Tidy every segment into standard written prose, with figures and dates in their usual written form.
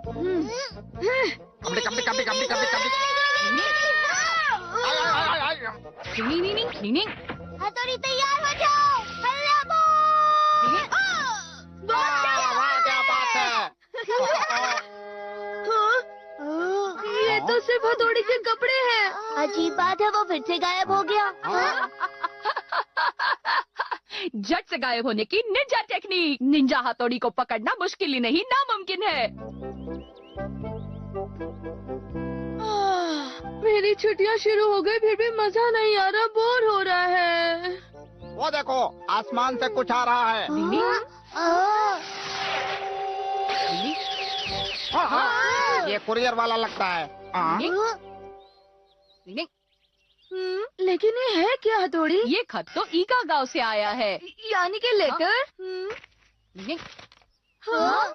कपड़े कपड़े कपड़े कपड़े कपड़े कपड़े। हथौड़ी तैयार हो जाओ। हल्ला बोल। वाह क्या बात है। ये तो सिर्फ हथौड़ी के कपड़े हैं। अजीब बात है, वो फिर से गायब हो गया। झट से गायब होने की निंजा टेक्निक। निंजा हथौड़ी को पकड़ना मुश्किल ही नहीं नामुमकिन है। मेरी छुट्टियां शुरू हो गई, फिर भी मजा नहीं आ रहा, बोर हो रहा है। वो देखो आसमान से कुछ आ रहा है। ये कुरियर वाला लगता है। लेकिन ये है क्या हथौड़ी? ये खत तो ईका गांव से आया है। यानी कि लेटर? हाँ,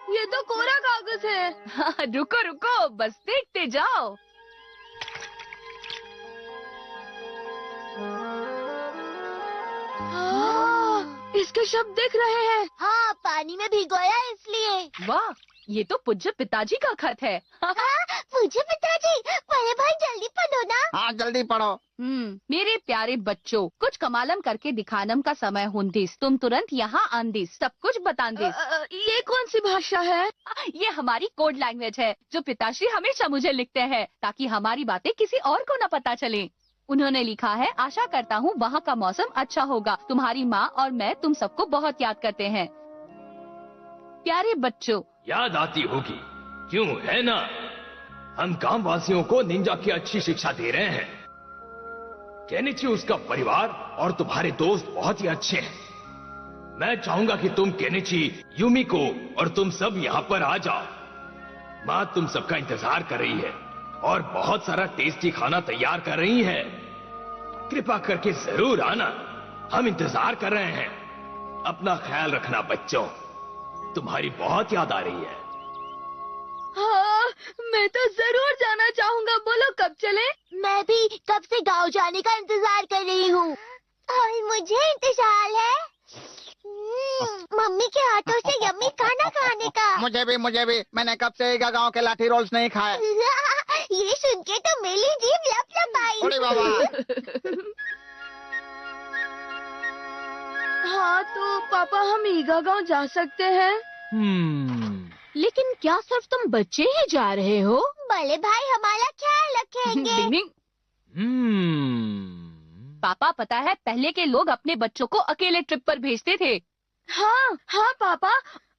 ये तो कोरा कागज है। रुको रुको, बस देखते जाओ। इसके शब्द दिख रहे हैं। हाँ, पानी में भिगोया इसलिए। वाह, ये तो पूज्य पिताजी का खत है। मुझे पिताजी, बड़े भाई जल्दी पढ़ो ना। हाँ जल्दी पढ़ो। मेरे प्यारे बच्चों, कुछ कमालम करके दिखानम का समय हुंदिस। तुम तुरंत यहाँ आंदिस, सब कुछ बतांदिस। ये कौन सी भाषा है? ये हमारी कोड लैंग्वेज है, जो पिताश्री हमेशा मुझे लिखते हैं, ताकि हमारी बातें किसी और को न पता चले। उन्होंने लिखा है, आशा करता हूँ वहाँ का मौसम अच्छा होगा। तुम्हारी माँ और मैं तुम सबको बहुत याद करते हैं। प्यारे बच्चों, याद आती होगी, क्यों है ना? हम गांव वासियों को निंजा की अच्छी शिक्षा दे रहे हैं। केनिची, उसका परिवार और तुम्हारे दोस्त बहुत ही अच्छे हैं। मैं चाहूंगा कि तुम केनिची, यूमिको और तुम सब यहाँ पर आ जाओ। माँ तुम सबका इंतजार कर रही है और बहुत सारा टेस्टी खाना तैयार कर रही है। कृपा करके जरूर आना, हम इंतजार कर रहे हैं। अपना ख्याल रखना बच्चों, तुम्हारी बहुत याद आ रही है। हाँ, मैं तो जरूर जाना चाहूँगा। बोलो कब चले? मैं भी कब से गांव जाने का इंतजार कर रही हूँ। और मुझे इंतजार है मम्मी के हाथों से यम्मी खाना खाने का। मुझे भी। मैंने कब से गांव के लाठी रोल्स नहीं खाए। ये सुन के तो मेरी जीभ लपलपाई। अरे बाबा। हाँ तो पापा, हम ईगा गांव जा सकते हैं? लेकिन क्या सिर्फ तुम बच्चे ही जा रहे हो? बड़े भाई हमारा ख्याल रखेंगे। पापा, पता है पहले के लोग अपने बच्चों को अकेले ट्रिप पर भेजते थे। हाँ पापा,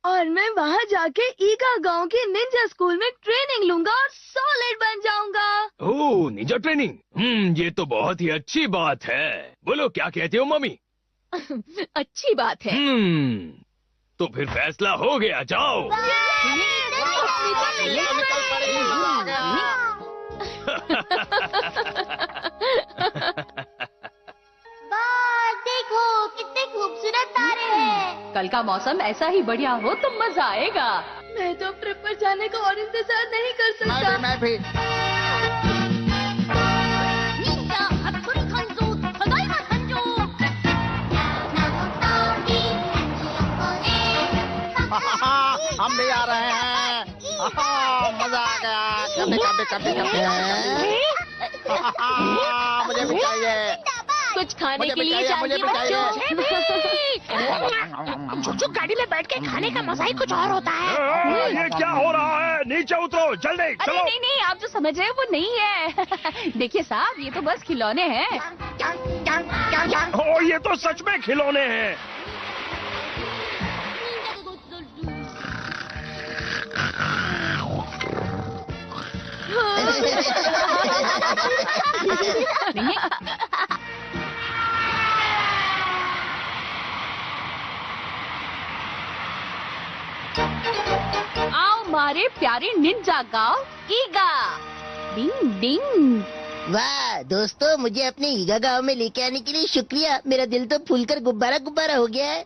और मैं वहाँ जाके ईगा गांव के निंजा स्कूल में ट्रेनिंग लूंगा और सॉलिड बन जाऊंगा। ओह, निंजा ट्रेनिंग। ये तो बहुत ही अच्छी बात है। बोलो क्या कहते हो मम्मी? अच्छी बात है। तो फिर फैसला हो गया, जाओ। देखो कितने खूबसूरत तारे हैं। कल का मौसम ऐसा ही बढ़िया हो तो मजा आएगा। मैं तो ट्रिप पर जाने का और इंतजार नहीं कर सकता। मैं भी। हम भी आ रहे हैं। मजा आ गया। कभी मुझे भी चाहिए। कुछ खाने के लिए चाहिए बच्चों। चुचू, गाड़ी में बैठ के खाने का मजा ही कुछ और होता है। ये क्या हो रहा है? नीचे उतरो जल्दी, चलो। अरे नहीं, आप जो समझ रहे हैं वो नहीं है। देखिए साहब, ये तो बस खिलौने हैं। ये तो सच में खिलौने हैं। आओ मारे प्यारे निंजा गाँव ईगा। डिंग डिंग। वाह दोस्तों, मुझे अपने ईगा गांव में लेके आने के लिए शुक्रिया। मेरा दिल तो फूलकर गुब्बारा गुब्बारा हो गया है।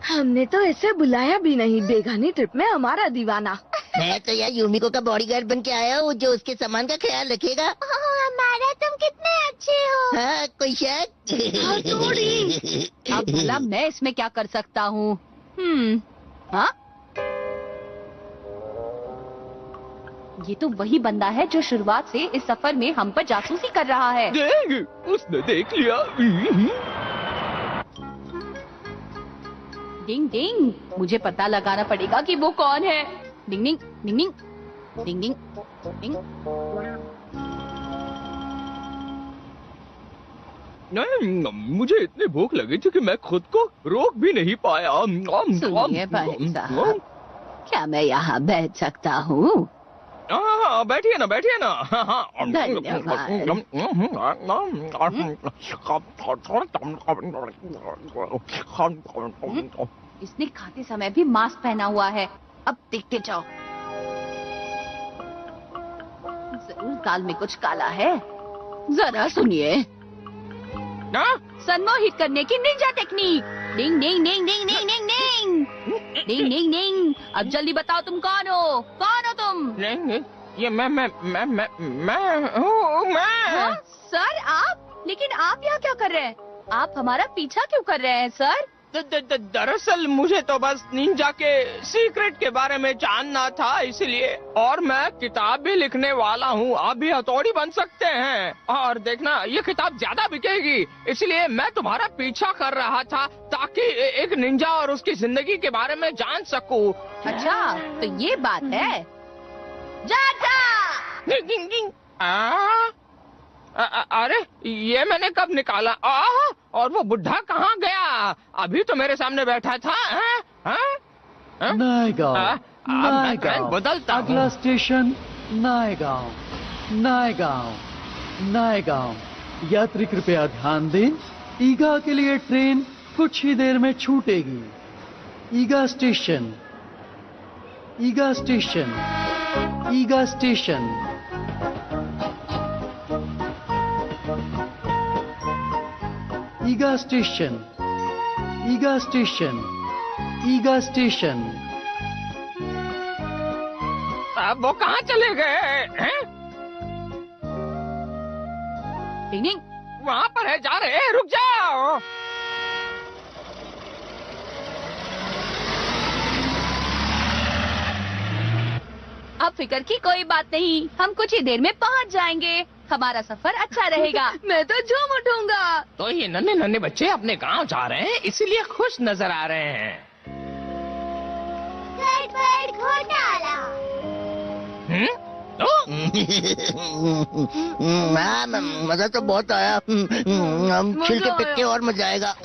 हमने तो ऐसे बुलाया भी नहीं। बेगानी ट्रिप में हमारा दीवाना। मैं तो यार यूमिको का बॉडीगार्ड बन के आया हूँ, जो उसके सामान का ख्याल रखेगा। हमारा तुम कितने अच्छे हो। हाँ, कोई शक? अब भला मैं इसमें क्या कर सकता हूँ? हाँ? ये तो वही बंदा है जो शुरुआत से इस सफर में हम पर जासूसी कर रहा है। देंगे, उसने देख लिया। डिंग डिंग, मुझे पता लगाना पड़ेगा कि वो कौन है। डिंग डिंग डिंग डिंग डिंग डिंग डिंग। नहीं, मुझे इतनी भूख लगी थी कि मैं खुद को रोक भी नहीं पाया। सुनिए भाई साहब, क्या मैं यहाँ बैठ सकता हूँ? हाँ, बैठिए ना, बैठिए ना। इसने खाते समय भी मास्क पहना हुआ है। अब देखते जाओ, जरूर दाल में कुछ काला है। जरा सुनिए, सम्मोहित करने की निंजा टेक्निक। डिंग डिंग डिंग डिंग डिंग डिंग डिंग डिंग डिंग डिंग। अब जल्दी बताओ तुम कौन हो? कौन हो तुम? ये मैं हाँ? सर आप? लेकिन आप यहाँ क्या कर रहे हैं? आप हमारा पीछा क्यों कर रहे हैं सर? दरअसल मुझे तो बस निंजा के सीक्रेट के बारे में जानना था, इसलिए। और मैं किताब भी लिखने वाला हूँ, आप भी हथौड़ी बन सकते हैं। और देखना, ये किताब ज्यादा बिकेगी, इसलिए मैं तुम्हारा पीछा कर रहा था ताकि एक निंजा और उसकी जिंदगी के बारे में जान सकूं। अच्छा, तो ये बात है। अरे ये मैंने कब निकाला? और वो बुढ़ा कहाँ गया? अभी तो मेरे सामने बैठा था। नायगांव बदलता हूँ। अगला स्टेशन नायगांव। नायगांव यात्री कृपया ध्यान दें, ईगा के लिए ट्रेन कुछ ही देर में छूटेगी। ईगा स्टेशन, ईगा स्टेशन, ईगा स्टेशन। ईगा स्टेशन, ईगा स्टेशन, ईगा स्टेशन। अब वो कहाँ चले गए हैं? डिंग, वहाँ पर है, जा रहे हैं, रुक जाओ। अब फिक्र की कोई बात नहीं, हम कुछ ही देर में पहुँच जाएंगे। हमारा सफर अच्छा रहेगा। मैं तो झूम उठूंगा। तो ये नन्हे नन्हे बच्चे अपने गांव जा रहे हैं, इसीलिए खुश नजर आ रहे हैं। गड़बड़ घोटाला। हाँ, मजा तो बहुत आया। हम छिल के पिटके और मजा आएगा।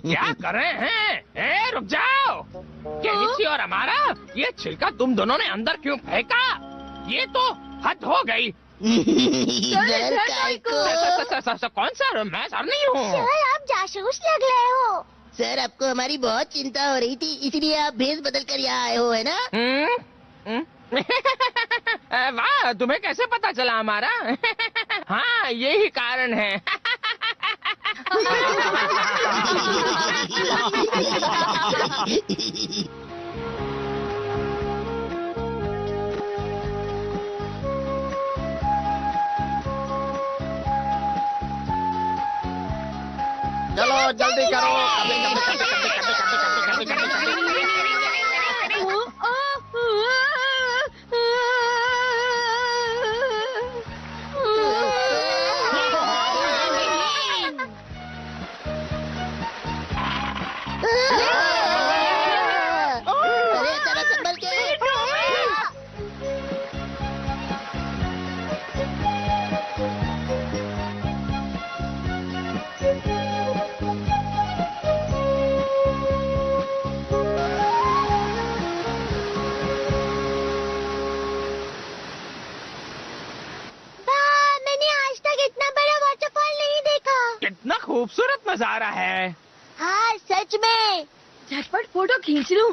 क्या कर रहे हैं? रुक जाओ। केनिची और हमारा ये छिलका तुम दोनों ने अंदर क्यों फेंका? ये तो हद हो गई। जहर काय को? कौन सा? मैं सर नहीं हूँ। सर, आप जासूस लग रहे हो। सर, आपको हमारी बहुत चिंता हो रही थी, इसलिए आप भेष बदल कर यहाँ आए हो, है ना? वाह, तुम्हें कैसे पता चला हमारा? हाँ, यही कारण है। चलो जल्दी करो। अरे जरा संभल के। मैंने आज तक इतना बड़ा वाटरफॉल नहीं देखा। कितना खूबसूरत नजारा है। हाँ, सच में। झटपट फोटो खींच लूं।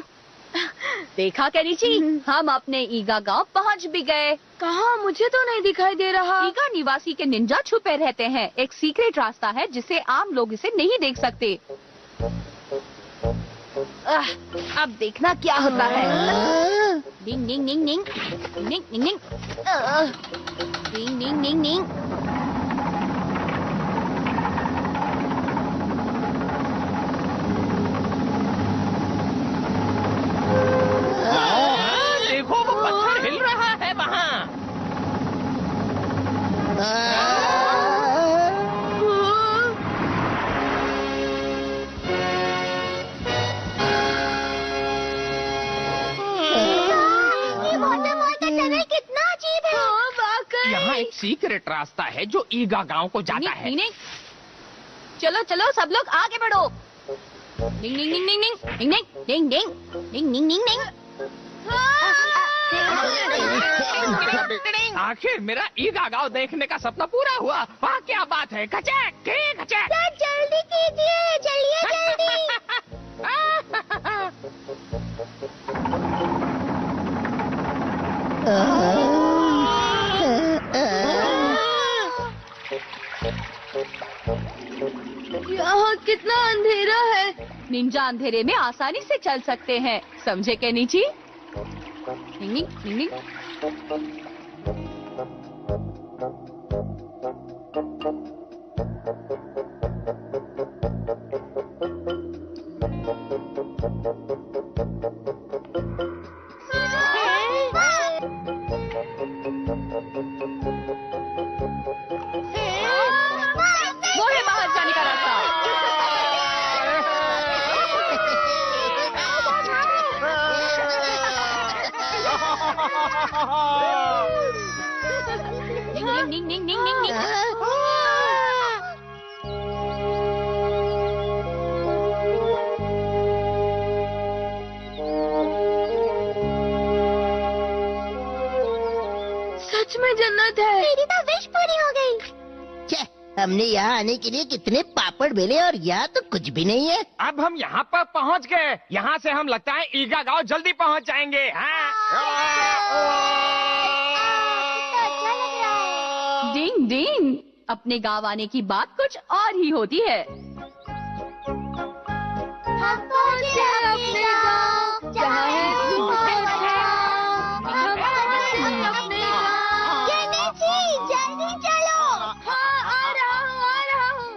देखा केनिची, हम अपने ईगा गांव पहुंच भी गए। कहाँ? मुझे तो नहीं दिखाई दे रहा। ईगा निवासी के निंजा छुपे रहते हैं। एक सीक्रेट रास्ता है जिसे आम लोग इसे नहीं देख सकते। अब देखना क्या होता है। डिंग डिंग डिंग डिंग डिंग डिंग डिंग डिंग डिंग डिंग डिंग। देखो वो एक सीक्रेट रास्ता है जो ईगा गांव को जाता है। नहीं, चलो चलो सब लोग आगे बढ़ो। डिंग डिंग डिंग डिंग डिंग डिंग डिंग डिंग डिंग डिंग डिंग। आखिर मेरा ईगा गांव देखने का सपना पूरा हुआ। वाह क्या बात है। खचैक खचैक। जल्दी कीजिए, चलिए जल्दी। यहाँ कितना अंधेरा है। निंजा अंधेरे में आसानी से चल सकते हैं, समझे केनिची? डिंग डिंग डिंग डिंग। वो है बाहर जाने का रास्ता। डिंग डिंग डिंग डिंग डिंग डिंग। सच में जन्नत है। मेरी तो विश पूरी हो गई। छे, हमने यहाँ आने के लिए कितने पापड़ बेले और यहाँ तो कुछ भी नहीं है। अब हम यहाँ पर पहुँच गए। यहाँ से हम लगता है ईगा गांव जल्दी पहुँच जाएंगे। डिंग डिंग। अपने गांव आने की बात कुछ और ही होती है। हम पहुँचे अपने गाँव, जहाँ है जल्दी चलो। हाँ आ रहा हूँ।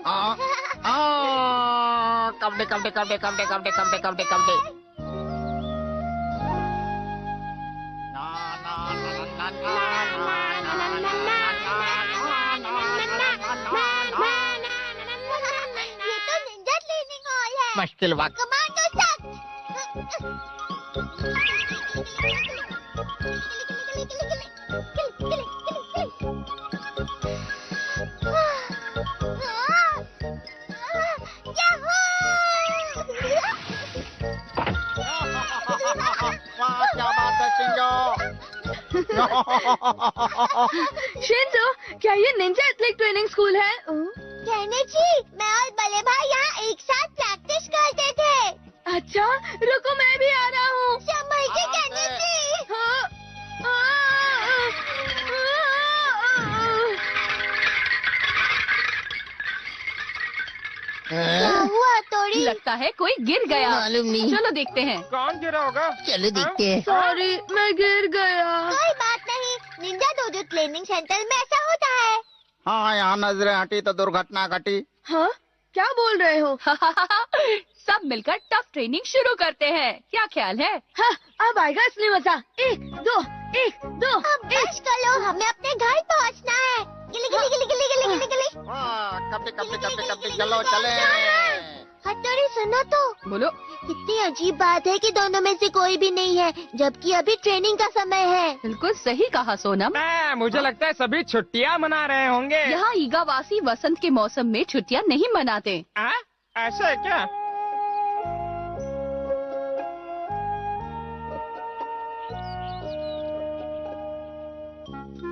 कबड्डी कबड्डी कबड्डी कबड्डी कबड्डी कबड्डी कबड्डी कबड्डी। ये तो निंजा ट्रेनिंग हॉल है। मुश्किल वक्त। कमांडो सख्त। वाह क्या बात है शिंजो। शिंजो, क्या ये निंजा एथलेटिक ट्रेनिंग स्कूल है? केनिची, मैं और बड़े भाई यहाँ एक साथ प्रैक्टिस करते थे। अच्छा, रुको मैं भी आ रहा हूँ। संभल के केनिची। क्या हुआ तोड़ी? लगता है कोई गिर गया। मालूम नहीं। चलो देखते हैं। कौन गिरा होगा? चलो देखते हैं। सॉरी, मैं गिर गया। कोई बात नहीं, निंजा डोजो ट्रेनिंग सेंटर में ऐसा होता है। हाँ यहाँ नजरें हटी तो दुर्घटना घटी। हाँ, क्या बोल रहे हो? सब मिलकर टफ ट्रेनिंग शुरू करते हैं, क्या ख्याल है? हाँ, अब आएगा असली मजा। 1 2 1 2। अब बस करो, हमें अपने घर पहुँचना है। गिली गिली गिली गिली गिली गिली गिली। कबड्डी कबड्डी कबड्डी कबड्डी चलो चले। हथौड़ी सुनो तो, बोलो। कितनी अजीब बात है कि दोनों में से कोई भी नहीं है, जबकि अभी ट्रेनिंग का समय है। बिल्कुल सही कहा सोनम। मुझे लगता है सभी छुट्टियाँ मना रहे होंगे। यहाँ ईगावासी वसंत के मौसम में छुट्टियाँ नहीं मनाते। ऐसा है क्या?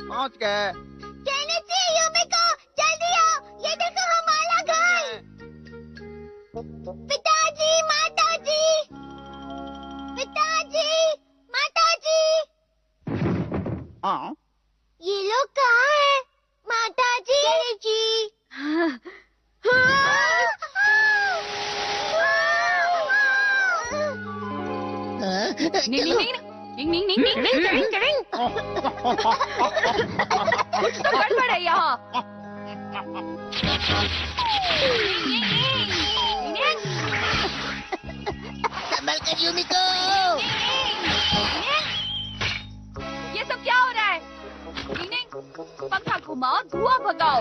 पहुँच गए। केनिची, युमिको, जल्दी आओ, ये देखो हमारा घर। पिताजी, माताजी, पिताजी, माताजी। हाँ ये लोग कहाँ हैं? माताजी। केनिची। नींग नींग नींग नींग नींग नींग नींग नींग। कुछ तो गड़बड़ है यहाँ। संभल कर युमिको। ये सब क्या हो रहा है? नींग नींग, पंखा घुमाओ, धुआं भगाओ।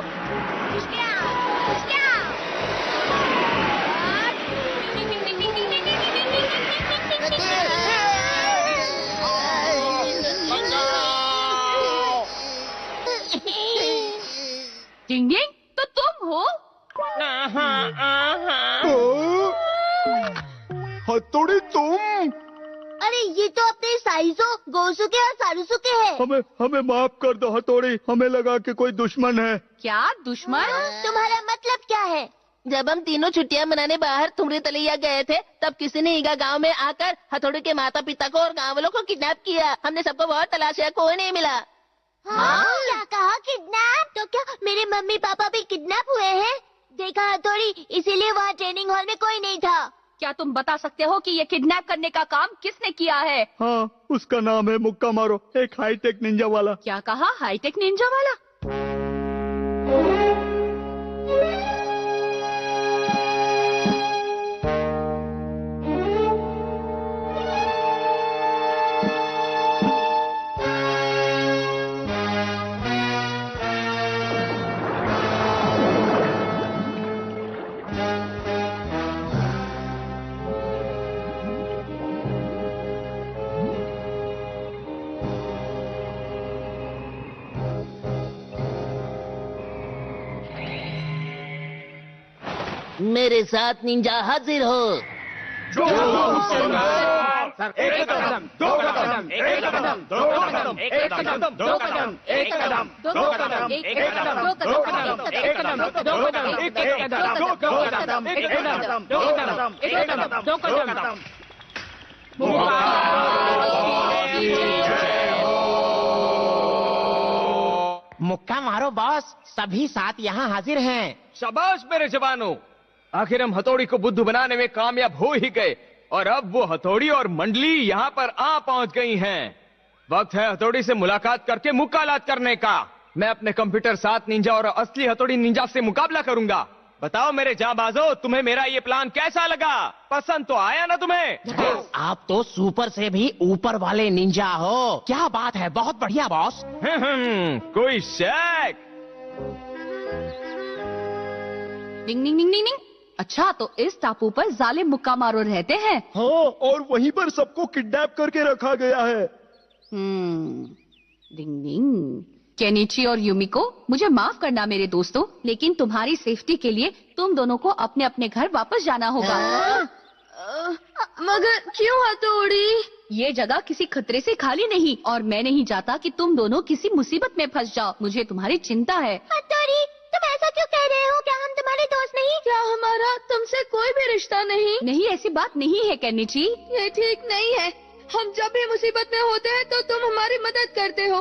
हथौड़ी तुम? अरे ये तो अपने साइजो, गोसुके और सारुसुके है। हमें माफ कर दो हथौड़ी, हमें लगा कि कोई दुश्मन है। क्या दुश्मन? तुम्हारा मतलब क्या है? जब हम तीनों छुट्टियां मनाने बाहर तुमरे तलैया गए थे, तब किसी ने ईगा गांव में आकर हथौड़ी के माता पिता को और गांव वालों को किडनैप किया। हमने सबको बहुत तलाशा, कोई नहीं मिला। हाँ? क्या कहा किडनैप? तो क्या मेरे मम्मी पापा भी किडनैप हुए हैं? देखा हथौड़ी, इसीलिए वहाँ ट्रेनिंग हॉल में कोई नहीं था। क्या तुम बता सकते हो कि ये किडनैप करने का काम किसने किया है? हाँ, उसका नाम है मुक्का मारो, एक हाईटेक निंजा वाला। क्या कहा? हाईटेक निंजा वाला? मेरे साथ निंजा हाजिर हो। एक कदम, दो कदम, एक कदम, दो कदम, एक कदम, दो कदम, एक कदम, दो कदम, एक कदम, दो कदम, एक कदम, दो कदम, एक कदम, दो कदम, एक कदम, दो कदम, एक कदम, दो कदम। मुक्का मारो बॉस, सभी साथ यहाँ हाजिर हैं। शाबाश मेरे जवानों, आखिर हम हथौड़ी को बुद्धू बनाने में कामयाब हो ही गए और अब वो हथौड़ी और मंडली यहाँ पर आ पहुंच गई हैं। वक्त है हथौड़ी से मुलाकात करके मुकालात करने का। मैं अपने कंप्यूटर साथ निंजा और असली हथौड़ी निंजा से मुकाबला करूंगा। बताओ मेरे जांबाजों, तुम्हें मेरा ये प्लान कैसा लगा? पसंद तो आया ना तुम्हें? आप तो सुपर से भी ऊपर वाले निंजा हो। क्या बात है, बहुत बढ़िया बॉस। कोई शक? डिंग डिंग डिंग डिंग डिंग। अच्छा, तो इस टापू पर जालिम मुक्का मारो रहते हैं। हाँ, और वहीं पर सबको किडनैप करके रखा गया है। डिंग डिंग। केनिची और युमिको, मुझे माफ करना मेरे दोस्तों, लेकिन तुम्हारी सेफ्टी के लिए तुम दोनों को अपने अपने घर वापस जाना होगा। मगर क्यों हथौड़ी? ये जगह किसी खतरे से खाली नहीं और मैं नहीं चाहता कि तुम दोनों किसी मुसीबत में फंस जाओ। मुझे तुम्हारी चिंता है। हथौड़ी, तुम ऐसा क्यों कह रहे हो? क्या हम तुम्हारे दोस्त नहीं? क्या हमारा तुमसे कोई भी रिश्ता नहीं? नहीं, ऐसी बात नहीं है केनिची। ये ठीक नहीं है। हम जब भी मुसीबत में होते हैं तो तुम हमारी मदद करते हो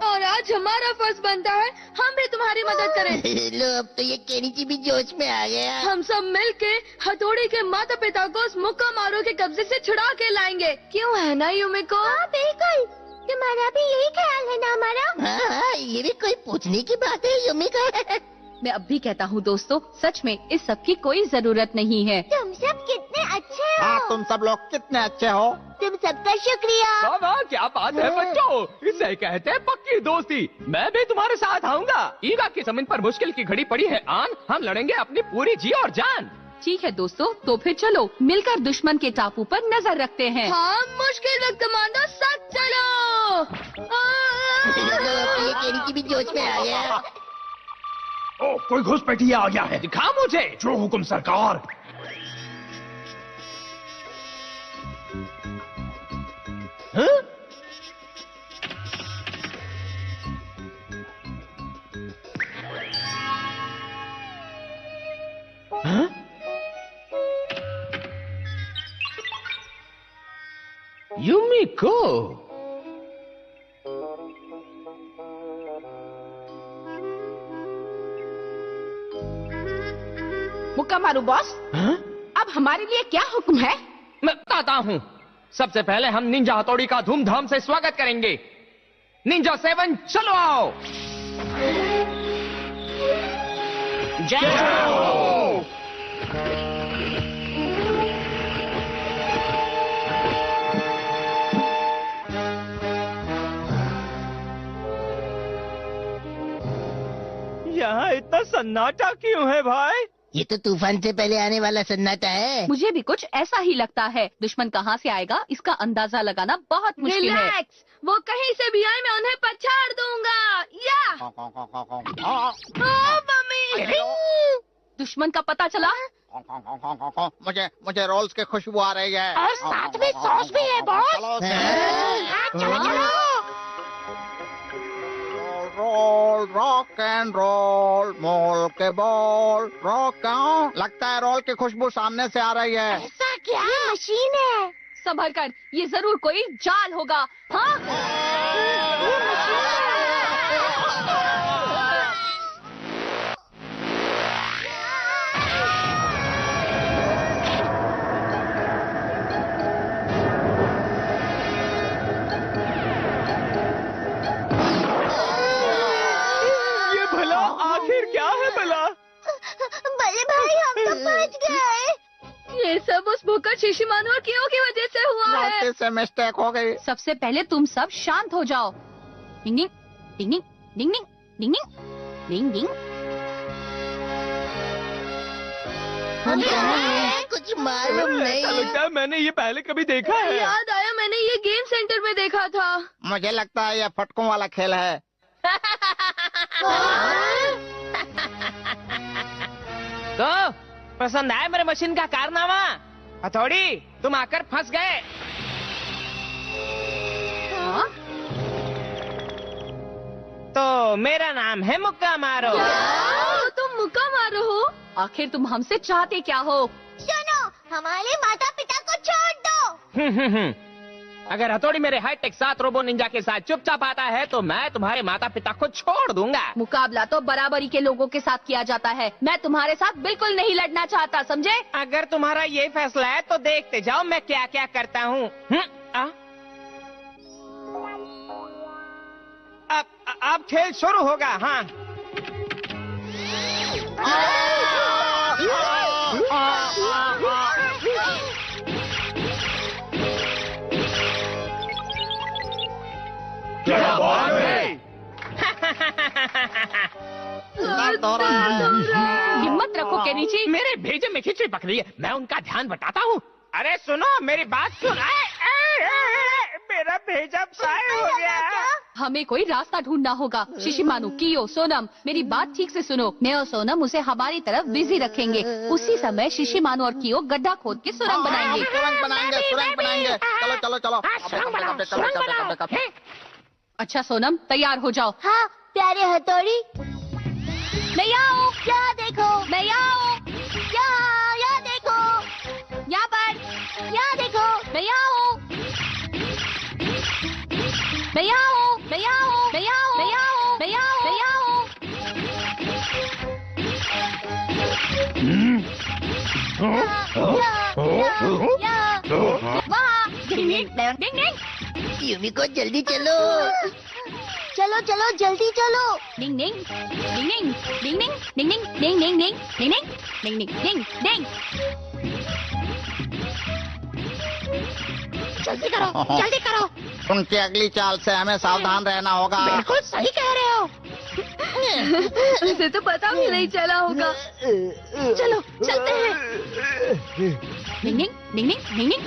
और आज हमारा फर्ज बनता है हम भी तुम्हारी मदद करें। लो, अब तो ये केनिची भी जोश में आ गया। हम सब मिलके हथौड़ी के माता पिता को उस मुक्का मारो के कब्जे से छुड़ा के लाएंगे। क्यों है ना युमिको? हाँ बिल्कुल, तुम्हारा भी यही ख्याल है ना हमारा? हाँ, ये भी कोई पूछने की बात है युमिको। मैं अब भी कहता हूँ दोस्तों, सच में इस सब की कोई जरूरत नहीं है। तुम सब कितने अच्छे हो। हाँ, तुम सब लोग कितने अच्छे हो। तुम सबका शुक्रिया। वाह, क्या बात है बच्चों, इसे कहते हैं पक्की दोस्ती। मैं भी तुम्हारे साथ आऊंगा। ईगा की जमीन पर मुश्किल की घड़ी पड़ी है आन, हम लड़ेंगे अपनी पूरी जी और जान। ठीक है दोस्तों, तो फिर चलो मिलकर दुश्मन के टापू पर नजर रखते हैं। हाँ, मुश्किल वक्त कमांडो, साथ चलो। लो, अब तो ये केनिची भी जोश में आ गया। ओ, कोई घुसपैठिया आ गया है। दिखा मुझे। जो हुक्म सरकार। हाँ? हाँ? युमिको, मुक्का मारू बॉस। हाँ? अब हमारे लिए क्या हुक्म है? मैं बताता हूँ। सबसे पहले हम निंजा हथौड़ी का धूमधाम से स्वागत करेंगे। निंजा 7 चलो आओ। जय हो। यहाँ इतना सन्नाटा क्यों है भाई? ये तो तूफान से पहले आने वाला सन्नाटा है। मुझे भी कुछ ऐसा ही लगता है। दुश्मन कहाँ से आएगा इसका अंदाजा लगाना बहुत मुश्किल है। रिलैक्स, वो कहीं से भी आए मैं उन्हें पछाड़ दूंगा। या मम्मी। दुश्मन का पता चला मुझे मुझे रोल्स की खुशबू आ रही है। और साथ में सॉस भी है बॉस। चलो चलो चलो। रोल रॉक एंड रोल, मोल के बॉल रॉक। क्यों लगता है रोल की खुशबू सामने से आ रही है? ऐसा क्या? ये मशीन है। संभल कर, ये जरूर कोई जाल होगा। हाँ ये मशीन है। ये भला आखिर क्या है भला? बल्ले भाई हम तो बच गए। ये सब उस भूखा शिशिमानु और कियो की वजह से हुआ है। गलती से मिस्टेक हो गई। सबसे पहले तुम सब शांत हो जाओ। डिंग डिंग डिंग डिंग डिंग डिंग डिंग डिंग डिंग। हम कहाँ हैं? कुछ मालूम नहीं। ऐसा लगता है मैंने ये पहले कभी देखा है। याद आया, मैंने ये गेम सेंटर में देखा था। मुझे लगता है यह फटकों वाला खेल है। तो पसंद आया मेरे मशीन का कारनामा? हथौड़ी, तुम आकर फंस गए। हाँ? तो मेरा नाम है मुक्का मारो। तो तुम मुक्का मारो हो? आखिर तुम हमसे चाहते क्या हो? सुनो, हमारे माता पिता को छोड़ दो। अगर हथौड़ी मेरे हाईटेक 7 रोबो निंजा के साथ चुपचाप आता है तो मैं तुम्हारे माता पिता को छोड़ दूंगा। मुकाबला तो बराबरी के लोगों के साथ किया जाता है। मैं तुम्हारे साथ बिल्कुल नहीं लड़ना चाहता, समझे? अगर तुम्हारा ये फैसला है तो देखते जाओ मैं क्या क्या करता हूँ। अब खेल शुरू होगा। हाँ, क्या बात है? हिम्मत रखो केनिची। मेरे भेजे में खिचड़ी पकड़ी है, मैं उनका ध्यान बटाता हूँ। अरे सुनो, मेरी बात सुन। मेरा भेजा फ्राई हो गया। हमें कोई रास्ता ढूंढना होगा। शिशिमानु, कियो, सोनम, मेरी बात ठीक से सुनो। मैं और सोनम उसे हमारी तरफ बिजी रखेंगे। उसी समय शिशिमानु और कियो गड्ढा खोद के सुरंग बनाएंगे। सुरंग बनाएंगे, सुरंग बनाएंगे। चलो चलो चलो। अच्छा सोनम, तैयार हो जाओ। हाँ प्यारे हथौड़ी, मैं आओ, यहाँ देखो, मैं आओ, यहाँ देखो, यहाँ पर, यहाँ देखो, मैं आओ, मैं आओ, मैं आओ, मैं आओ, मैं आओ, मैं आओ, मैं आओ। यहाँ, वहाँ, डिंग डिंग डिंग डिंग यूमिको जल्दी चलो। चलो चलो जल्दी चलो। डिंग डिंग डिंग डिंग डिंग डिंग डिंग डिंग डिंग डिंग डिंग डिंग डिंग डिंग डिंग। जल्दी करो, जल्दी करो। उनकी अगली चाल से हमें सावधान रहना होगा। बिल्कुल सही कह रहे हो। उसे तो पता भी नहीं चला होगा। चलो चलते हैं। डिंग डिंग डिंग डिंग डिंग डिंग।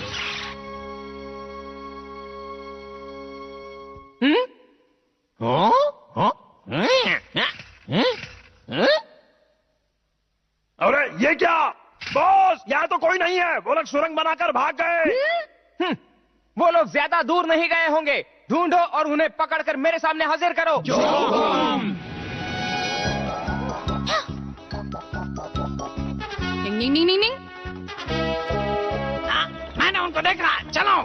अरे ये क्या बॉस, यहाँ तो कोई नहीं है। वो लोग सुरंग बनाकर भाग गए। वो लोग ज्यादा दूर नहीं गए होंगे। ढूंढो और उन्हें पकड़कर मेरे सामने हाजिर करो। डिंग डिंग डिंग डिंग डिंग। मैंने उनको देखा। चलो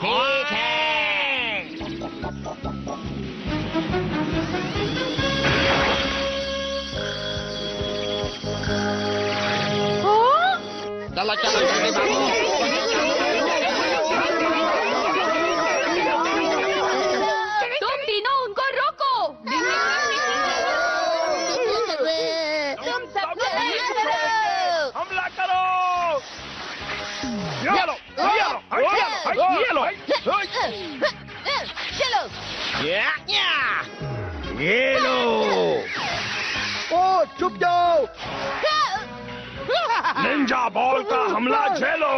ठीक है। चलो चलो जल्दी भागो। तुम तीनों उनको रोको। तुम सब हमला करो। ये लो, ये लो, ये लो, चलो। ये लो। ओ चुप जाओ। निंजा बॉल का हमला झेलो।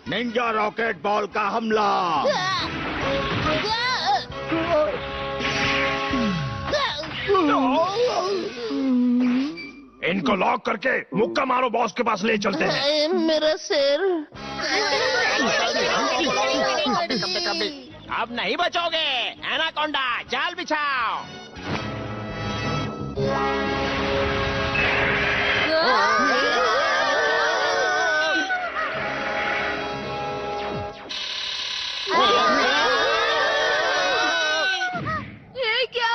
निंजा रॉकेट बॉल का हमला। इनको लॉक करके मुक्का मारो, बॉस के पास ले चलते हैं। मेरा सिर। अब नहीं बचोगे। एनाकोंडा, जाल बिछाओ। ये क्या?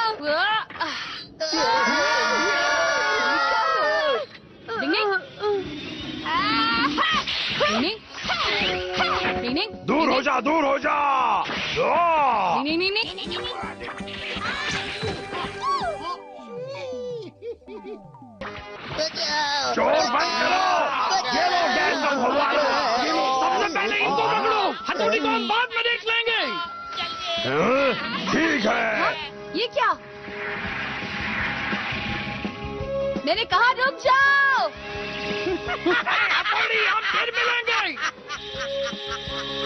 दूर हो जा, दूर हो जा। चोर बंद करो। ये लो गैस का फव्वारा। सबसे पहले इनको पकड़ो, हथौड़ी को हम बाद में देख लेंगे। ठीक है। ये क्या? मैंने कहा रुक जाओ। हथौड़ी, हम फिर मिलेंगे।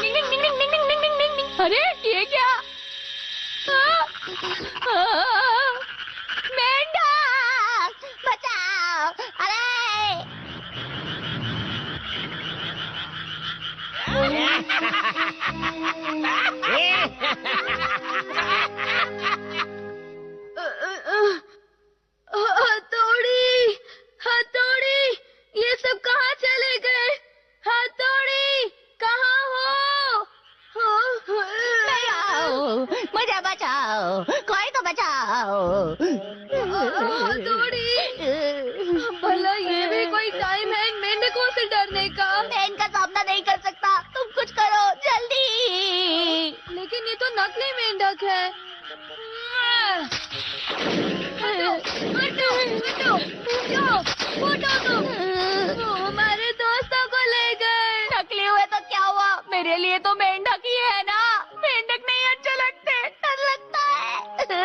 निंग निंग निंग निंग निंग निंग निंग निंग। अरे ये क्या? मेंढक बचाओ। अरे हथौड़ी, हथौड़ी, ये सब कहाँ चले गए? हथौड़ी, कहाँ हो? मुझे बचाओ, कोई तो बचाओ। हथौड़ी, भला ये भी कोई टाइम है मेंढकों से डरने का? मैं इनका सामना नहीं कर सकता, तुम कुछ करो जल्दी। लेकिन ये तो नकली मेंढक है। हमारे दोस्तों को ले गए। नकली हुए तो क्या हुआ? मेरे लिए तो मेंढक ही है ना। मेंढक नहीं अच्छे लगते, डर लगता है।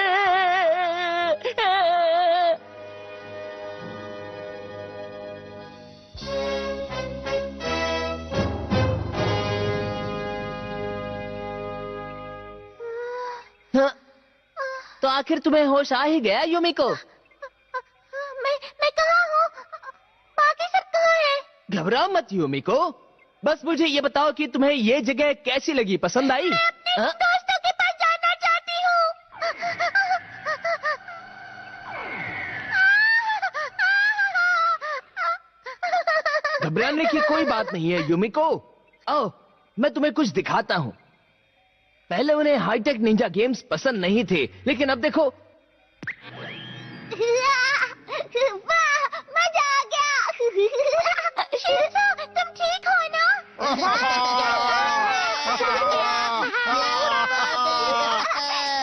हाँ, तो आखिर तुम्हें होश आ ही गया युमिको? मैं कहाँ हूँ? बाकी सब कहाँ है? घबराओ मत युमिको, बस मुझे ये बताओ कि तुम्हें ये जगह कैसी लगी, पसंद आई? मैं अपने हाँ? दोस्तों के पास जाना चाहती हूँ। घबराने की कोई बात नहीं है युमिको। आओ, मैं तुम्हें कुछ दिखाता हूँ। पहले उन्हें हाईटेक निंजा गेम्स पसंद नहीं थे, लेकिन अब देखो। वाह, मजा आ गया। शिल्पा, तुम ठीक हो ना?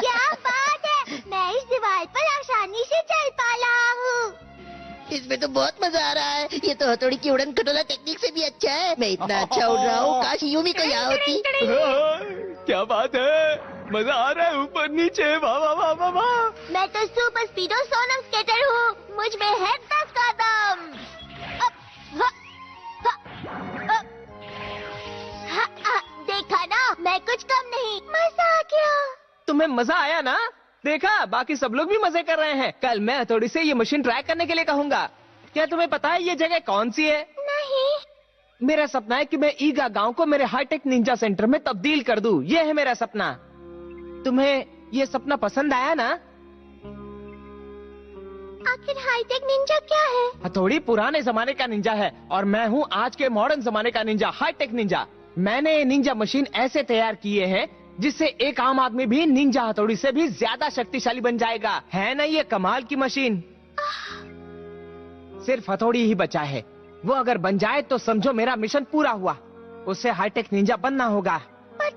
क्या बात है, मैं इस दीवार पर आसानी से चल पा रहा हूँ। इसमें तो बहुत मजा आ रहा है। ये तो हथौड़ी की उड़न खटोला टेक्निक से भी अच्छा है। मैं इतना अच्छा उड़ रहा हूँ, काश युमिको यहाँ होती। क्या बात है, मजा आ रहा है ऊपर नीचे। वाह वाह वाह वाह वाह। मैं तो सुपर स्पीडो सोनम स्केटर हूँ, मुझ में है 10 कदम। देखा ना, मैं कुछ कम नहीं। मजा आ गया। तुम्हें मजा आया ना? देखा, बाकी सब लोग भी मजे कर रहे हैं। कल मैं हथौड़ी से ये मशीन ट्राई करने के लिए कहूंगा। क्या तुम्हें पता है ये जगह कौन सी है? नहीं। मेरा सपना है कि मैं ईगा गांव को मेरे हाईटेक निंजा सेंटर में तब्दील कर दूं। ये है मेरा सपना। तुम्हें ये सपना पसंद आया ना? आखिर हाईटेक निंजा क्या है? हथौड़ी पुराने जमाने का निंजा है और मैं हूँ आज के मॉडर्न जमाने का निंजा, हाईटेक निंजा। मैंने ये निंजा मशीन ऐसे तैयार किए हैं जिससे एक आम आदमी भी निंजा हथौड़ी से भी ज्यादा शक्तिशाली बन जाएगा। है ना ये कमाल की मशीन? सिर्फ हथौड़ी ही बचा है। वो अगर बन जाए तो समझो मेरा मिशन पूरा हुआ। उसे हाईटेक निंजा बनना होगा। पर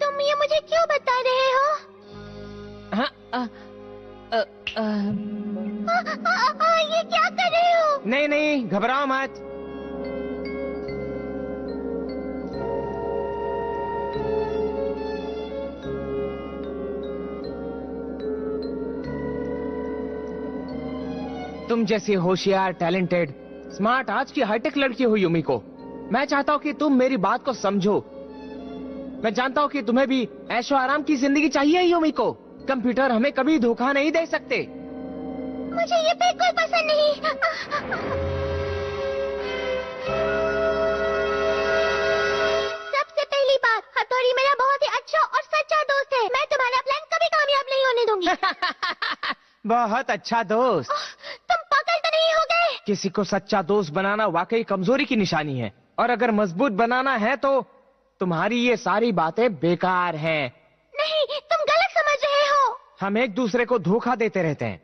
तुम ये मुझे क्यों बता रहे हो? हाँ, ये क्या कर रहे हो? नहीं नहीं, घबराओ मत। तुम जैसी होशियार, टैलेंटेड, स्मार्ट आज की हाईटेक लड़की हो युमिको। मैं चाहता हूँ कि तुम मेरी बात को समझो। मैं जानता हूँ कि तुम्हें भी ऐशो आराम की जिंदगी चाहिए युमिको। कंप्यूटर हमें कभी धोखा नहीं दे सकते। मुझे ये बिल्कुल पसंद नहीं। सबसे पहली बात, हथौड़ी मेरा बहुत ही अच्छा और सच्चा दोस्त है। मैं तुम्हारा प्लान कभी कामयाब नहीं होने दूंगी। बहुत अच्छा दोस्त। तुम पागल तो नहीं हो गए? किसी को सच्चा दोस्त बनाना वाकई कमजोरी की निशानी है, और अगर मजबूत बनाना है तो तुम्हारी ये सारी बातें बेकार हैं। नहीं, तुम गलत समझ रहे हो। हम एक दूसरे को धोखा देते रहते हैं,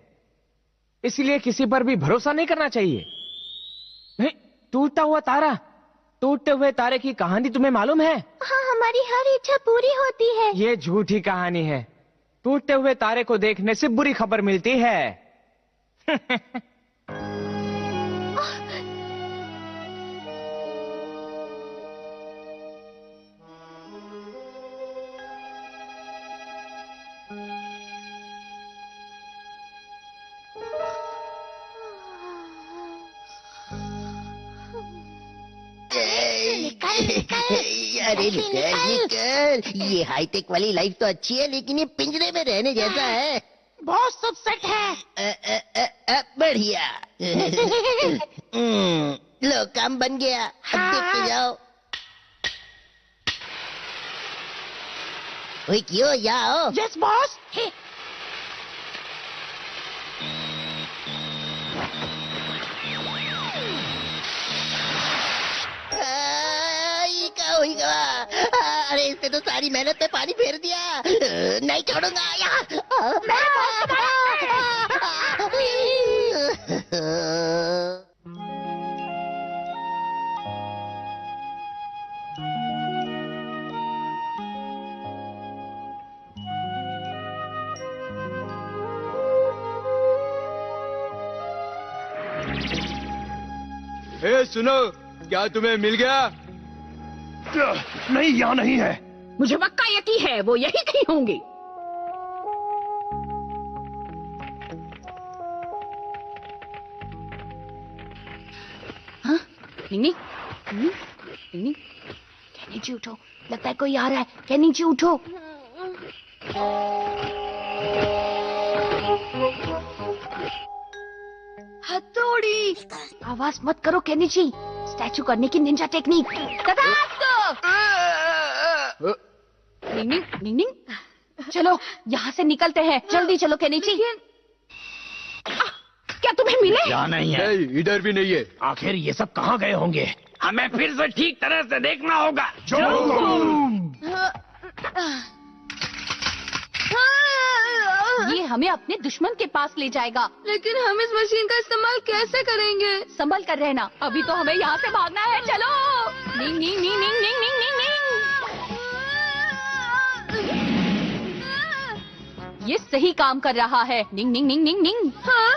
इसलिए किसी पर भी भरोसा नहीं करना चाहिए। नहीं, टूटता हुआ तारा, टूटते हुए तारे की कहानी तुम्हें मालूम है? हाँ, हमारी हर इच्छा पूरी होती है। ये झूठी कहानी है। टूटते हुए तारे को देखने से बुरी खबर मिलती है। अरे निकल निकल। ये हाईटेक वाली लाइफ तो अच्छी है, लेकिन ये पिंजरे में रहने जैसा है। बहुत सब सेट है। बढ़िया। लो, काम बन गया। अब देखते जाओ। ओए क्यों, जाओ। Yes boss. अरे इसने तो सारी मेहनत पे पानी फेर दिया। नहीं छोड़ूंगा यहाँ। सुनो, क्या तुम्हें मिल गया? नहीं, यहाँ नहीं है। मुझे पक्का यकीन है वो यही कहीं होंगे। हाँ? निन्नी, निन्नी, कैनिची उठो, लगता है कोई आ रहा है। कैनिची उठो। हथौड़ी, आवाज मत करो कैनिची। स्टैचू करने की निंजा टेक्निक। निंग निंग, चलो यहाँ से निकलते हैं। जल्दी चलो कैनिची। क्या तुम्हें मिले? क्या नहीं है। नहीं, इधर भी नहीं है। आखिर ये सब कहाँ गए होंगे? हमें फिर से ठीक तरह से देखना होगा। ये हमें अपने दुश्मन के पास ले जाएगा। लेकिन हम इस मशीन का इस्तेमाल कैसे करेंगे? संभल कर रहना, अभी तो हमें यहाँ से भागना है। चलो। निंग निंग निंग निंग निंग निंग निंग निंग। ये सही काम कर रहा है। निंग निंग निंग निंग निंग। हाँ?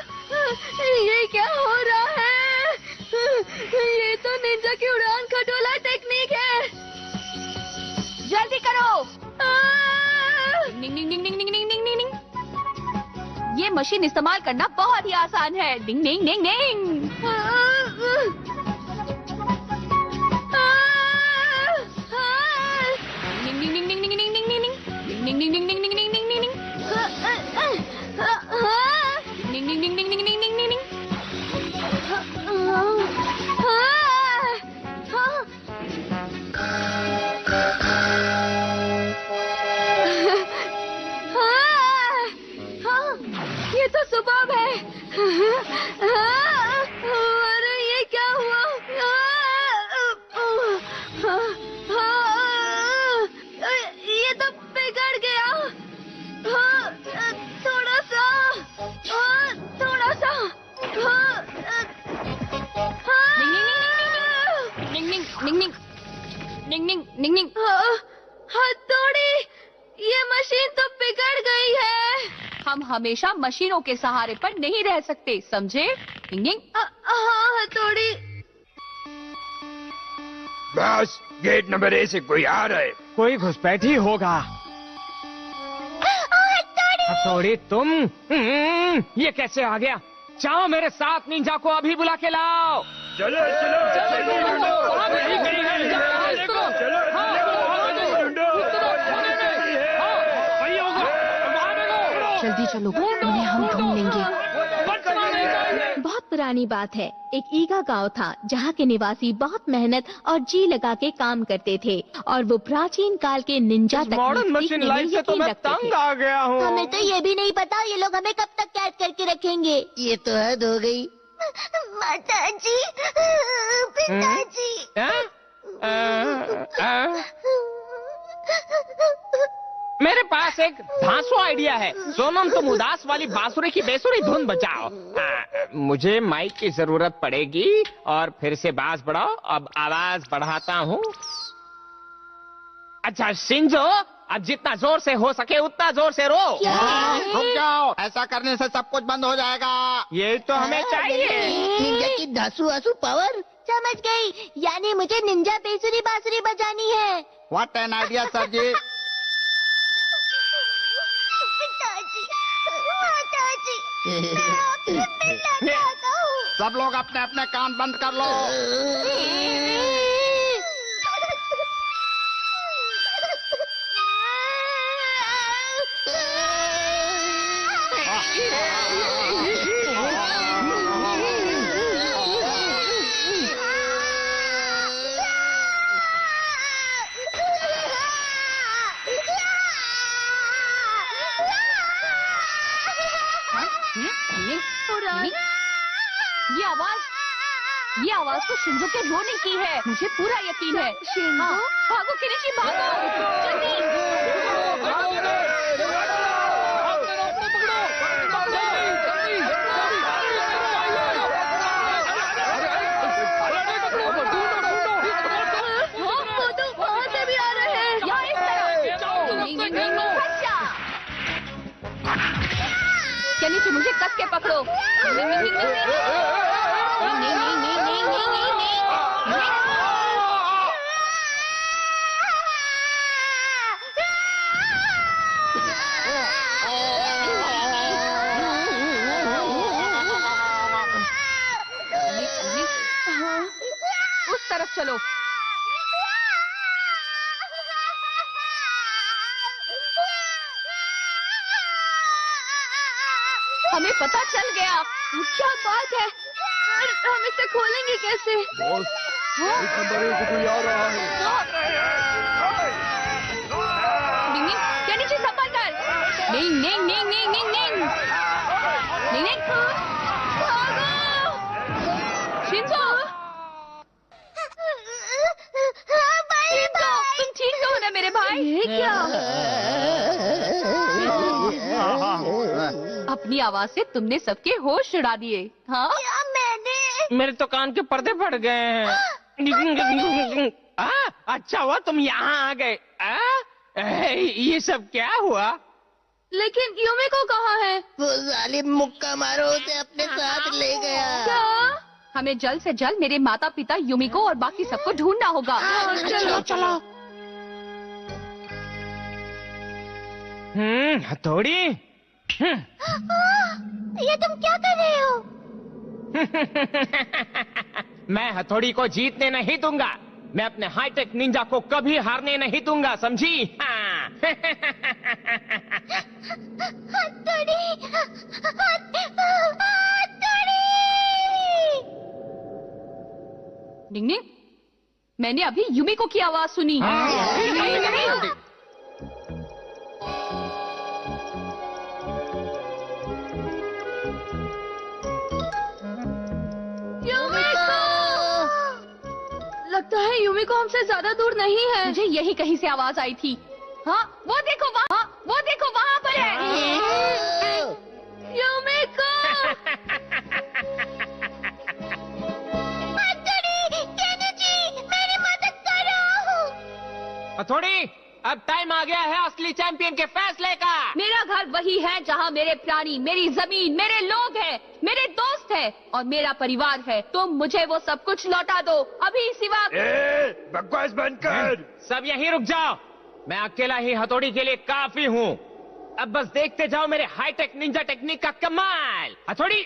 ये क्या हो रहा है? ये तो निंजा की उड़ान खटोला टेक्निक है। जल्दी करो। निंग निंग निंग निंग निंग निंग निंग निंग। ये मशीन इस्तेमाल करना बहुत ही आसान है। डिंग डिंग डिंग डिंग। ये तो सुबह है। अरे ये क्या हुआ? ये तो बिगड़ गया। थोड़ा सा। निंग निंग निंग निंग निंग निंग निंग निंग। हथौड़ी, ये मशीन तो बिगड़ गई है। हम हमेशा मशीनों के सहारे पर नहीं रह सकते, समझे? निंग निंग। हाँ हथौड़ी। बस गेट नंबर ए से कोई आ रहा है। कोई घुसपैठी होगा। हथौड़ी तुम? ये कैसे आ गया? जाओ मेरे साथ निंजा को अभी बुला के लाओ। चलो जल्दी चलो, उन्हें हम ढूंढ लेंगे। बहुत पुरानी बात है, एक ईगा गांव था जहाँ के निवासी बहुत मेहनत और जी लगा के काम करते थे और वो प्राचीन काल के निंजा मॉडर्न मशीन लाइफ से तो मैं तंग आ गया हूँ। हमें तो ये भी नहीं पता ये लोग हमें कब तक कैद करके रखेंगे। ये तो हद हो गई। माताजी, पिताजी। मेरे पास एक धांसू आइडिया है। सोनम, तुम उदास वाली बांसुरी की बेसुरी धुन बजाओ। मुझे माइक की जरूरत पड़ेगी और फिर से बांस बढ़ाओ। अब आवाज बढ़ाता हूँ। अच्छा शिंजो, अब जितना जोर से हो सके उतना जोर से रो। रुक जाओ, ऐसा करने से सब कुछ बंद हो जाएगा। ये तो हमें चाहिए। निंजा की धांसू आंसू पावर। समझ गई, यानी मुझे निंजा बेसुरी बांसुरी बजानी है। व्हाट एन आइडिया सर जी। पिताजी, माताजी, मैं आपसे मिलना चाहता हूँ। सब लोग अपने अपने कान बंद कर लो। ये आवाज तो शिंजो के रोने की है। मुझे पूरा यकीन है। हाँ, भागो किनिची, भागो किनिची, मुझे कस के पकड़ो। उस तरफ चलो। हमें पता चल गया। क्या बात है, हम इसे खोलेंगे कैसे? कोई आ रहा है। क्या नीचे संभाल कर। नहीं नहीं नहीं नहीं नहीं नहीं नहीं नहीं। शिंजो, तुम ठीक हो ना मेरे भाई? ये क्या? अपनी आवाज से तुमने सबके होश उड़ा दिए। हाँ, मैंने। मेरे तो कान के पर्दे फट गए हैं। अच्छा हुआ तुम यहाँ आ गए। ये सब क्या हुआ? लेकिन युमिको कहाँ है? वो जालिम मुक्का मारो उसे अपने साथ ले गया। क्या? हमें जल्द से जल्द मेरे माता पिता युमिको और बाकी सबको ढूंढना होगा। चलो चलो। हथौड़ी। ये तुम क्या कर रहे हो? मैं हथौड़ी को जीतने नहीं दूंगा। मैं अपने हाईटेक निंजा को कभी हारने नहीं दूंगा, समझी? हाँ। हथौड़ी, निंगनिंग, मैंने अभी युमिको की आवाज सुनी। लगता है युमिको हमसे ज्यादा दूर नहीं है। मुझे यही कहीं से आवाज आई थी। हाँ, वो देखो वहाँ, वो देखो वहाँ पर है। युमिको! मेरी मदद करो। हथौड़ी, अब टाइम आ गया है असली चैंपियन के फैसले का। मेरा घर वही है जहाँ मेरे प्राणी, मेरी जमीन, मेरे लोग हैं, मेरे दोस्त हैं और मेरा परिवार है। तुम मुझे वो सब कुछ लौटा दो अभी, सिवा। बकवास बंद कर। सब यहीं रुक जाओ। मैं अकेला ही हथौड़ी के लिए काफी हूँ। अब बस देखते जाओ मेरे हाईटेक निंजा टेक्निक का कमाल। हथौड़ी,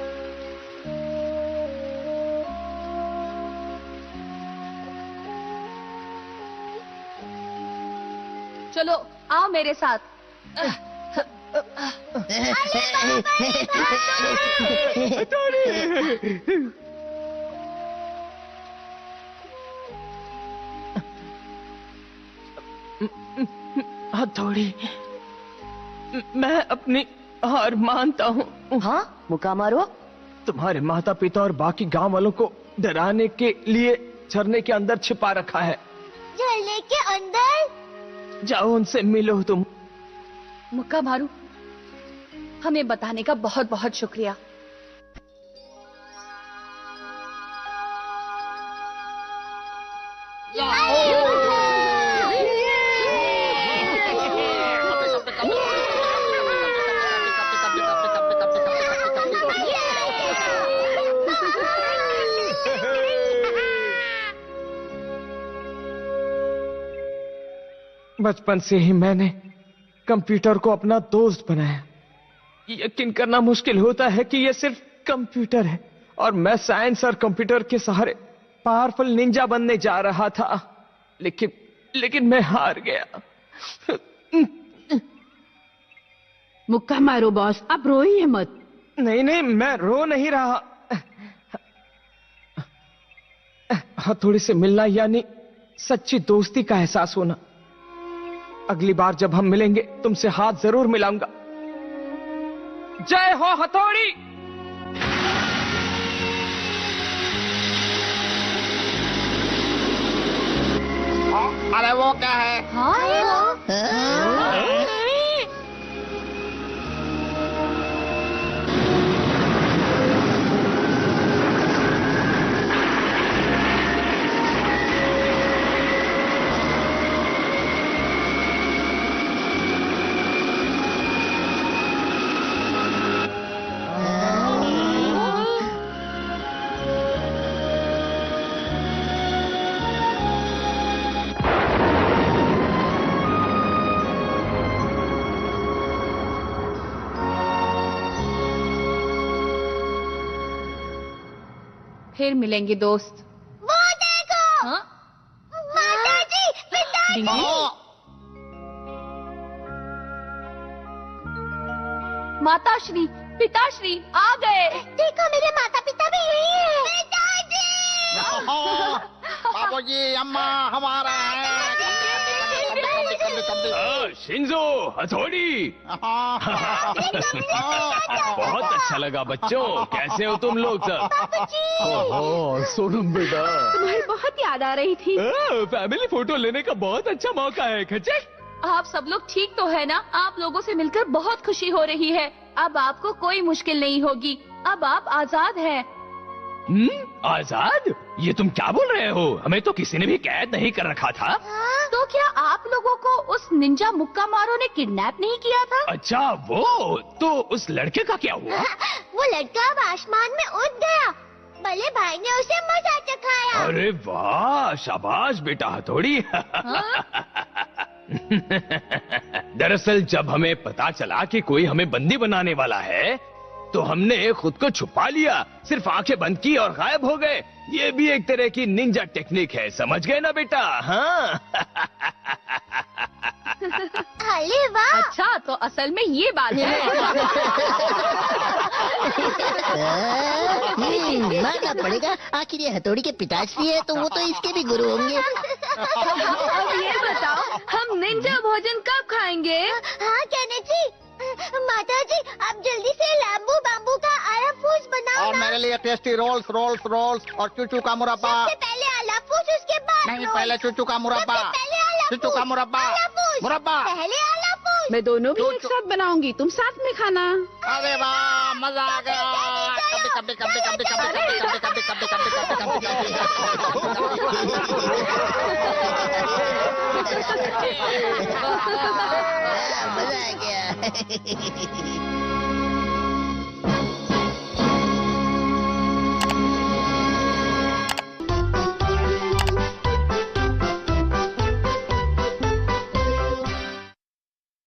चलो आओ मेरे साथ। हथौड़ी, मैं अपनी हार मानता हूँ। हाँ, मुक्का मारो। तुम्हारे माता पिता और बाकी गांव वालों को डराने के लिए झरने के अंदर छिपा रखा है। झरने के अंदर? जाओ उनसे मिलो तुम। मुक्का मारू, हमें बताने का बहुत बहुत शुक्रिया। बचपन से ही मैंने कंप्यूटर को अपना दोस्त बनाया। यकीन करना मुश्किल होता है कि यह सिर्फ कंप्यूटर है और मैं साइंस और कंप्यूटर के सहारे पावरफुल निंजा बनने जा रहा था, लेकिन मैं हार गया। मुक्का मारो बॉस, अब रोइए मत। नहीं, मैं रो नहीं रहा। हथौड़ी से मिलना यानी सच्ची दोस्ती का एहसास होना। अगली बार जब हम मिलेंगे तुमसे हाथ जरूर मिलाऊंगा। जय हो हथौड़ी। अरे वो क्या है? फिर मिलेंगे दोस्त। वो देखो। हाँ? माताजी, पिताजी। माताश्री, पिताश्री आ गए। देखो मेरे माता पिता भी यही है। पिताजी। बाबूजी, अम्मा हमारा है। शिंजो, हथौड़ी। बहुत अच्छा लगा बच्चों। कैसे हो तुम लोग सब? ओहो, सोनम बेटा। तुम्हारी बहुत याद आ रही थी। फैमिली फोटो लेने का बहुत अच्छा मौका है। खच्चे, आप सब लोग ठीक तो है ना? आप लोगों से मिलकर बहुत खुशी हो रही है। अब आपको कोई मुश्किल नहीं होगी। अब आप आजाद हैं। आजाद? ये तुम क्या बोल रहे हो? हमें तो किसी ने भी कैद नहीं कर रखा था। तो क्या आप लोगों को उस निंजा मुक्का मारो ने किडनैप नहीं किया था? अच्छा, वो तो उस लड़के का क्या हुआ? वो लड़का अब आसमान में उड़ गया। बड़े भाई ने उसे मजा चखाया। अरे वाह, शाबाश बेटा हथौड़ी। दरअसल जब हमें पता चला कि कोई हमें बंदी बनाने वाला है तो हमने खुद को छुपा लिया, सिर्फ आंखें बंद की और गायब हो गए। ये भी एक तरह की निंजा टेक्निक है, समझ गए ना बेटा? हाँ। अरे वाह। अच्छा, तो असल में ये बात है। मानना पड़ेगा, आखिर ये हथौड़ी के पिताश्री है तो वो तो इसके भी गुरु होंगे। अब ये बताओ, हम निंजा भोजन कब खाएंगे? हाँ कहने जी। माता जी, आप जल्दी से लैम्बू बाम्बू का आला फूस बनाओ और ना। मेरे लिए टेस्टी रोल्स रोल्स रोल्स और चूचू का मुरब्बा। सबसे पहले आला फूस, उसके बाद नहीं, रोल्स। पहले चूचू का मुरब्बा। सबसे पहले आला चूचू का फूस, मुरब्बा। आला फूस। मुरब्बा। पहले आला फूस। मैं दोनों भी एक साथ बनाऊंगी, तुम साथ में खाना। अरे वाह, मजा आ गया। कभी कभी कभी कभी कभी कभी कभी कभी कभी मजा आ गया।